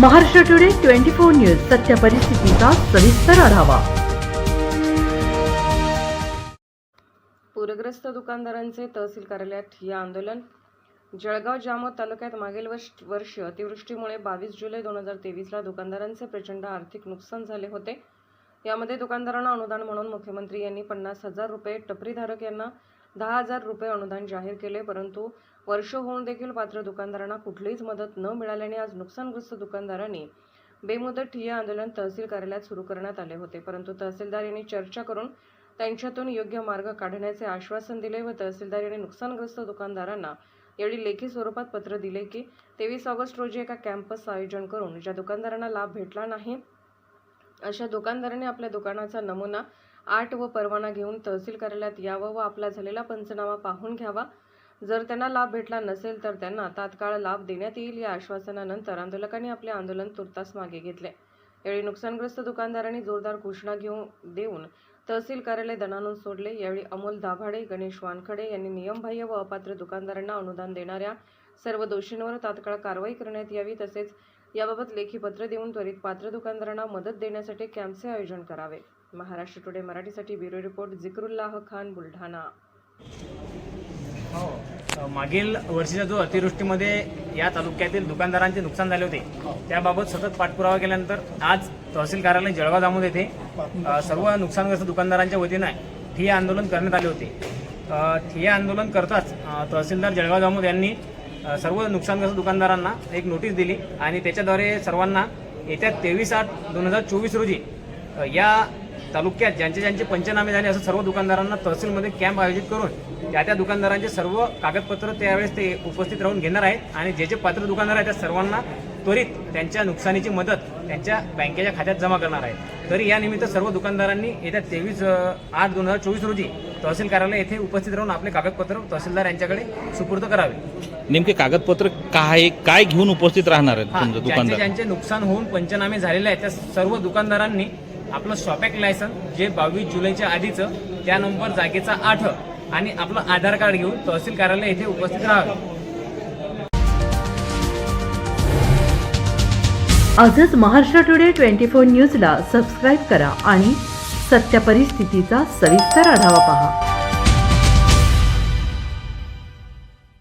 Maharashtra today 24 news सत्य परिस्थितीचा सविस्तर आढावा। पूरग्रस्त दुकानदारांचे तहसील कार्यालयात ठिय्या आंदोलन। जळगाव जामोद तालुक्यात मागील वर्षी अतिवृष्टीमुळे 22 जुलै 2023 ला दुकानदारांचे प्रचंड आर्थिक नुकसान झाले होते। यामध्ये दुकानदारांना अनुदान म्हणून मुख्यमंत्री यांनी 50,000 रुपये, टपरीधारक यांना 10,000 रुपये अनुदान जाहीर केले, परंतु वर्ष होऊन देखील पात्र दुकानदारांना कुठलीच मदत न मिळाल्याने आज नुकसानग्रस्त दुकानदारांनी बेमुदत ठिय्या आंदोलन तहसील कार्यालयात सुरू करण्यात आले होते। परंतु तहसीलदार यांनी चर्चा करून त्यांच्यातून योग्य मार्ग काढण्याचे आश्वासन दिले व तहसीलदार यांनी नुकसानग्रस्त दुकानदारांना यावेळी लेखी स्वरूपात पत्र दिले की 23 ऑगस्ट रोजी एका कॅम्पस आयोजन करून ज्या दुकानदारांना लाभ भेटला नाही अशा दुकानदारांनी आपल्या दुकानाचा नमुना 8 व परवाना घेऊन तहसील कार्यालयात यावं व आपला झालेला पंचनामा पाहून घ्यावा। जर त्यांना लाभ भेटला नसेल तर त्यांना तात्काळ लाभ देण्यात येईल। या आश्वासनानंतर आंदोलकांनी आपले आंदोलन तुर्तास मागे घेतले। यावेळी नुकसानग्रस्त दुकानदारांनी जोरदार घोषणा देऊन तहसील कार्यालय दणाणून सोडले। यावेळी अमोल दाभाडे, गणेश वानखडे यांनी नियमबाह्य व अपात्र दुकानदारांना अनुदान देणाऱ्या सर्व दोषींवर तात्काळ कारवाई करण्यात यावी, तसेच याबाबत लेखी पत्र देऊन त्वरित पात्र दुकानदारांना मदत देण्यासाठी कॅम्पचे आयोजन करावे। महाराष्ट्र टुडे मराठीसाठी ब्युरो रिपोर्ट जिकरुल्लाह खान, बुलढाणा। मागील वर्षीच्या जो अतिवृष्टीमध्ये या तालुक्यातील दुकानदारांचे नुकसान झाले होते त्याबाबत सतत पाठपुरावा केल्यानंतर आज तहसील कार्यालय जळगाव जामोद येथे सर्व नुकसानग्रस्त दुकानदारांच्या वतीने ठिय्या आंदोलन करण्यात आले होते। ठिय्या आंदोलन करताच तहसीलदार जळगाव जामोद यांनी सर्व नुकसानग्रस्त दुकानदारांना एक नोटीस दिली आणि त्याच्याद्वारे सर्वांना येत्या 23/8/2024 रोजी या तालुक्यात ज्यांचे पंचनामे झाले असं सर्व दुकानदारांना तहसीलमध्ये कॅम्प आयोजित करून त्या दुकानदारांचे सर्व कागदपत्र त्यावेळेस ते उपस्थित राहून घेणार आहेत आणि जे पात्र दुकानदार आहेत त्या सर्वांना त्वरित त्यांच्या नुकसानीची मदत त्यांच्या बँकेच्या खात्यात जमा करणार आहेत। तरी या निमित्त सर्व दुकानदारांनी येत्या 23/8/2024 रोजी तहसील कार्यालय येथे उपस्थित राहून आपले कागदपत्र तहसीलदार यांच्याकडे सुपूर्द करावे। नेमके कागदपत्र काय घेऊन उपस्थित राहणार आहेत दुकानदार? ज्यांचे नुकसान होऊन पंचनामे झालेले आहेत त्या सर्व दुकानदारांनी आपलं शॉपॅक लायसन्स जे 22 जुलैच्या आधीचं, त्या नंबर जागेचा 8 आणि आपलं आधार कार्ड घेऊन तहसील कार्यालय येथे उपस्थित राहावे। आजच महाराष्ट्र टुडे 24 न्यूजला सबस्क्राईब करा आणि सत्य परिस्थितीचा सविस्तर आढावा पहा।